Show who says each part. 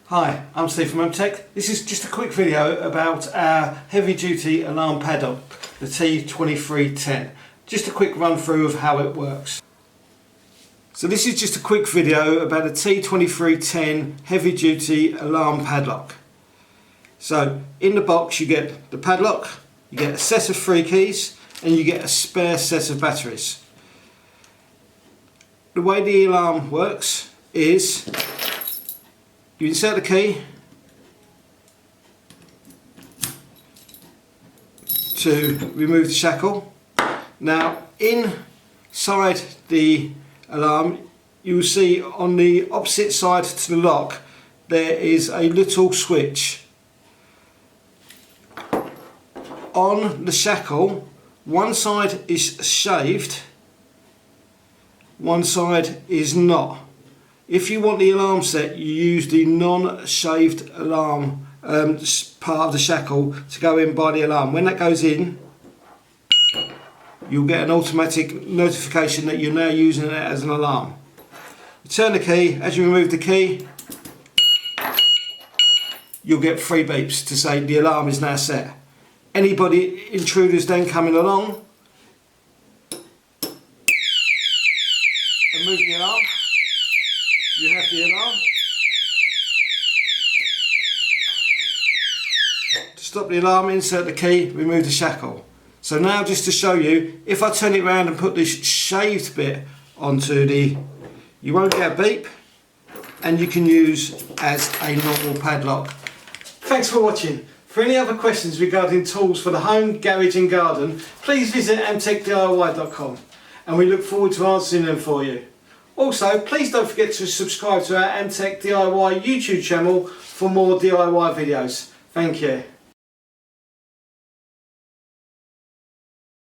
Speaker 1: Hi, I'm Steve from Amtech. This is just a quick video about our heavy duty alarm padlock, the T2310. Just a quick run through of how it works. So this is just a quick video about the T2310 heavy duty alarm padlock. So in the box you get the padlock, you get a set of 3 keys and you get a spare set of batteries. The way the alarm works is you insert the key to remove the shackle. Now inside the alarm you will see on the opposite side to the lock there is a little switch. On the shackle, one side is shaved, one side is not. If you want the alarm set, you use the non-shaved alarm part of the shackle to go in by the alarm. When that goes in, you'll get an automatic notification that you're now using it as an alarm. You turn the key, as you remove the key, you'll get 3 beeps to say the alarm is now set. Anybody intruders then coming along and move the alarm, you have the alarm. To stop the alarm, insert the key, remove the shackle. So now just to show you, if I turn it around and put this shaved bit onto you won't get a beep and you can use as a normal padlock. Thanks for watching. For any other questions regarding tools for the home, garage and garden, please visit amtechdiy.com and we look forward to answering them for you. Also, please don't forget to subscribe to our Amtech DIY YouTube channel for more DIY videos. Thank you.